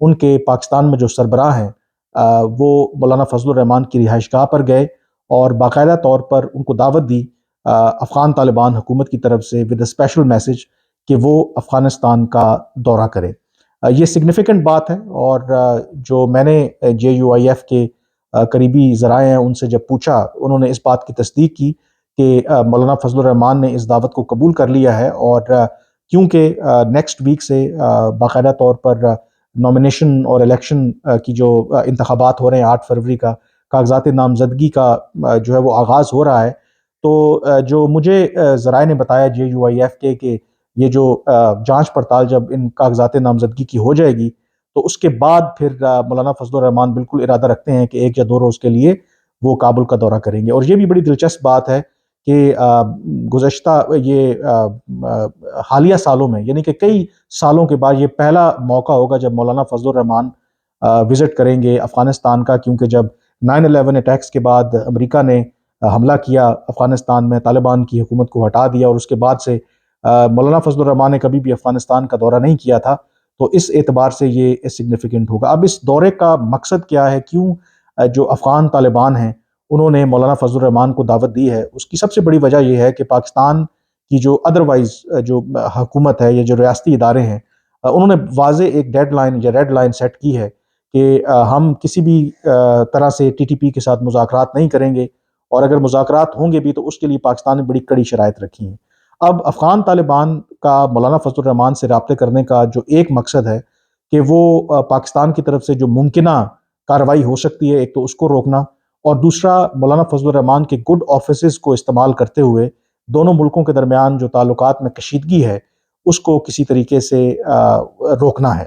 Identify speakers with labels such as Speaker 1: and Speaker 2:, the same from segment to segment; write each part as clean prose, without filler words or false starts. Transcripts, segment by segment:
Speaker 1: ان کے پاکستان میں جو سربراہ ہیں وہ مولانا فضل الرحمان کی رہائش گاہ پر گئے اور باقاعدہ طور پر ان کو دعوت دی افغان طالبان حکومت کی طرف سے ود اے اسپیشل میسج کہ وہ افغانستان کا دورہ کرے۔ یہ سگنیفیکنٹ بات ہے، اور جو میں نے JUIF کے قریبی ذرائع ہیں ان سے جب پوچھا، انہوں نے اس بات کی تصدیق کی کہ مولانا فضل الرحمان نے اس دعوت کو قبول کر لیا ہے، اور کیونکہ نیکسٹ ویک سے باقاعدہ طور پر نامینیشن اور الیکشن کی جو انتخابات ہو رہے ہیں 8 فروری کا، کاغذات نامزدگی کا جو ہے وہ آغاز ہو رہا ہے، تو جو مجھے ذرائع نے بتایا JUIF کے کہ یہ جو جانچ پڑتال جب ان کاغذات نامزدگی کی ہو جائے گی تو اس کے بعد پھر مولانا فضل الرحمان بالکل ارادہ رکھتے ہیں کہ 1 یا 2 روز کے لیے وہ کابل کا دورہ کریں گے۔ اور یہ بھی بڑی دلچسپ بات ہے کہ گزشتہ یہ حالیہ سالوں میں، یعنی کہ کئی سالوں کے بعد یہ پہلا موقع ہوگا جب مولانا فضل الرحمان وزٹ کریں گے افغانستان کا، کیونکہ جب 9/11 اٹیکس کے بعد امریکہ نے حملہ کیا افغانستان میں، طالبان کی حکومت کو ہٹا دیا، اور اس کے بعد سے مولانا فضل الرحمان نے کبھی بھی افغانستان کا دورہ نہیں کیا تھا، تو اس اعتبار سے یہ سگنیفیکنٹ ہوگا۔ اب اس دورے کا مقصد کیا ہے، کیوں جو افغان طالبان ہیں انہوں نے مولانا فضل الرحمان کو دعوت دی ہے؟ اس کی سب سے بڑی وجہ یہ ہے کہ پاکستان کی جو ادروائز جو حکومت ہے یا جو ریاستی ادارے ہیں، انہوں نے واضح ایک ڈیڈ لائن یا ریڈ لائن سیٹ کی ہے کہ ہم کسی بھی طرح سے TTP کے ساتھ مذاکرات نہیں کریں گے، اور اگر مذاکرات ہوں گے بھی تو اس کے لیے پاکستان نے بڑی کڑی شرائط رکھی ہیں۔ اب افغان طالبان کا مولانا فضل الرحمان سے رابطے کرنے کا جو ایک مقصد ہے کہ وہ پاکستان کی طرف سے جو ممکنہ کارروائی ہو سکتی ہے، ایک تو اس کو روکنا، اور دوسرا مولانا فضل الرحمان کے گڈ آفیسز کو استعمال کرتے ہوئے دونوں ملکوں کے درمیان جو تعلقات میں کشیدگی ہے اس کو کسی طریقے سے روکنا ہے۔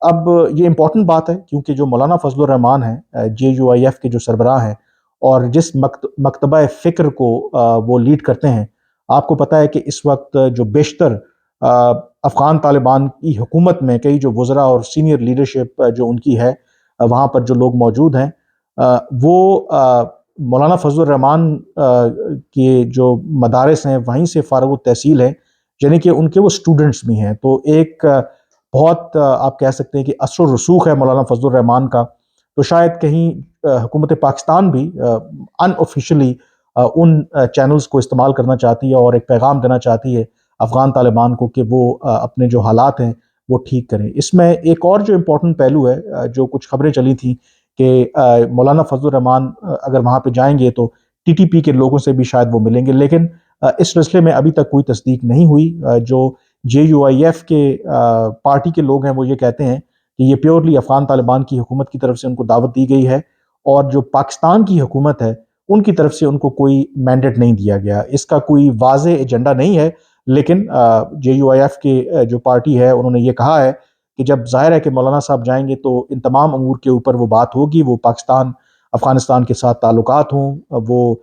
Speaker 1: اب یہ امپورٹنٹ بات ہے کیونکہ جو مولانا فضل الرحمان ہیں JUIF کے جو سربراہ ہیں اور جس مکتبہ فکر کو وہ لیڈ کرتے ہیں، آپ کو پتہ ہے کہ اس وقت جو بیشتر افغان طالبان کی حکومت میں کئی جو وزراء اور سینئر لیڈرشپ جو ان کی ہے وہاں پر جو لوگ موجود ہیں، وہ مولانا فضل الرحمان کے جو مدارس ہیں وہیں سے فارغ التحصیل ہیں، یعنی کہ ان کے وہ اسٹوڈنٹس بھی ہیں۔ تو ایک بہت آپ کہہ سکتے ہیں کہ اثر و رسوخ ہے مولانا فضل الرحمان کا، تو شاید کہیں حکومت پاکستان بھی ان آفیشلی ان چینلز کو استعمال کرنا چاہتی ہے اور ایک پیغام دینا چاہتی ہے افغان طالبان کو کہ وہ اپنے جو حالات ہیں وہ ٹھیک کریں۔ اس میں ایک اور جو امپورٹنٹ پہلو ہے، جو کچھ خبریں چلی تھیں کہ مولانا فضل الرحمان اگر وہاں پہ جائیں گے تو TTP کے لوگوں سے بھی شاید وہ ملیں گے، لیکن اس سلسلے میں ابھی تک کوئی تصدیق نہیں ہوئی۔ جو JUIF کے پارٹی کے لوگ ہیں وہ یہ کہتے ہیں کہ یہ پیورلی افغان طالبان کی حکومت کی طرف سے ان کو دعوت دی گئی ہے، اور جو پاکستان کی حکومت ہے ان کی طرف سے ان کو کوئی مینڈیٹ نہیں دیا گیا۔ اس کا کوئی واضح ایجنڈا نہیں ہے، لیکن JUIF کے جو پارٹی ہے انہوں نے یہ کہا ہے کہ جب ظاہر ہے کہ مولانا صاحب جائیں گے تو ان تمام امور کے اوپر وہ بات ہوگی، وہ پاکستان افغانستان کے ساتھ تعلقات ہوں، وہ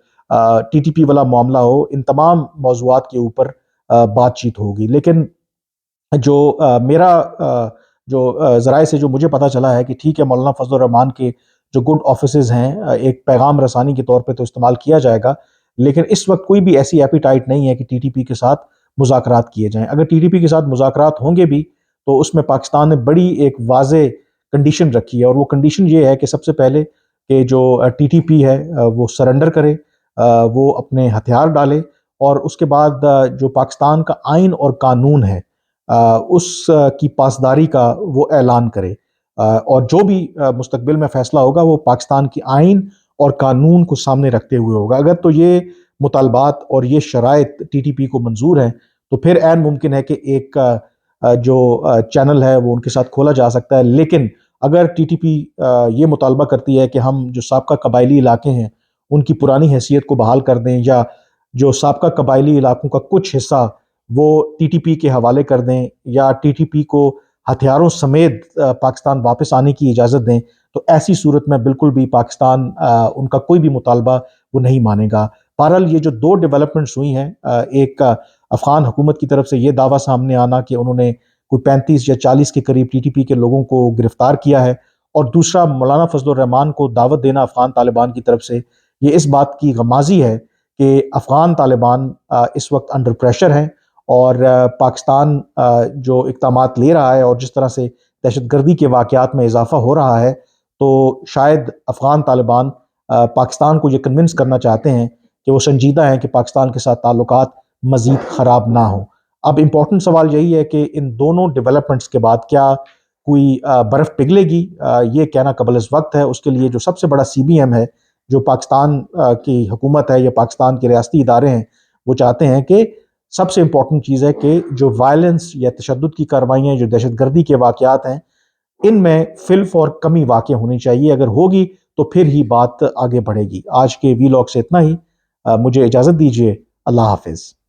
Speaker 1: TTP والا معاملہ ہو، ان تمام موضوعات کے اوپر بات چیت ہوگی۔ لیکن جو میرا جو ذرائع سے جو مجھے پتہ چلا ہے کہ ٹھیک ہے، مولانا فضل الرحمان کے جو گڈ آفیسز ہیں ایک پیغام رسانی کے طور پہ تو استعمال کیا جائے گا، لیکن اس وقت کوئی بھی ایسی ایپیٹائٹ نہیں ہے کہ TTP کے ساتھ مذاکرات کیے جائیں۔ اگر TTP کے ساتھ مذاکرات ہوں گے بھی تو اس میں پاکستان نے بڑی ایک واضح کنڈیشن رکھی ہے، اور وہ کنڈیشن یہ ہے کہ سب سے پہلے کہ جو TTP ہے وہ سرنڈر کرے، وہ اپنے ہتھیار ڈالے، اور اس کے بعد جو پاکستان کا آئین اور قانون ہے اس کی پاسداری کا وہ اعلان کرے، اور جو بھی مستقبل میں فیصلہ ہوگا وہ پاکستان کی آئین اور قانون کو سامنے رکھتے ہوئے ہوگا۔ اگر تو یہ مطالبات اور یہ شرائط TTP کو منظور ہیں تو پھر عین ممکن ہے کہ ایک جو چینل ہے وہ ان کے ساتھ کھولا جا سکتا ہے، لیکن اگر TTP یہ مطالبہ کرتی ہے کہ ہم جو سابقہ قبائلی علاقے ہیں ان کی پرانی حیثیت کو بحال کر دیں، یا جو سابقہ قبائلی علاقوں کا کچھ حصہ وہ TTP کے حوالے کر دیں، یا TTP کو ہتھیاروں سمیت پاکستان واپس آنے کی اجازت دیں، تو ایسی صورت میں بالکل بھی پاکستان ان کا کوئی بھی مطالبہ وہ نہیں مانے گا۔ بہرحال یہ جو 2 ڈیولپمنٹس ہوئی ہیں، ایک افغان حکومت کی طرف سے یہ دعویٰ سامنے آنا کہ انہوں نے کوئی 35 یا 40 کے قریب TTP کے لوگوں کو گرفتار کیا ہے، اور دوسرا مولانا فضل الرحمان کو دعوت دینا افغان طالبان کی طرف سے، یہ اس بات کی غمازی ہے کہ افغان طالبان اس وقت انڈر پریشر ہیں، اور پاکستان جو اقدامات لے رہا ہے اور جس طرح سے دہشت گردی کے واقعات میں اضافہ ہو رہا ہے، تو شاید افغان طالبان پاکستان کو یہ کنونس کرنا چاہتے ہیں کہ وہ سنجیدہ ہیں کہ پاکستان کے ساتھ تعلقات مزید خراب نہ ہوں۔ اب امپورٹنٹ سوال یہی ہے کہ ان دونوں ڈیولپمنٹس کے بعد کیا کوئی برف پگھلے گی؟ یہ کہنا قبل از وقت ہے۔ اس کے لیے جو سب سے بڑا سی بی ایم ہے، جو پاکستان کی حکومت ہے یا پاکستان کے ریاستی ادارے ہیں، وہ چاہتے ہیں کہ سب سے امپورٹنٹ چیز ہے کہ جو وائلنس یا تشدد کی کارروائیاں، جو دہشت گردی کے واقعات ہیں، ان میں فی الفور کمی واقع ہونی چاہیے۔ اگر ہوگی تو پھر ہی بات آگے بڑھے گی۔ آج کے وی لاگ سے اتنا ہی۔ مجھے اجازت دیجیے۔ اللہ حافظ۔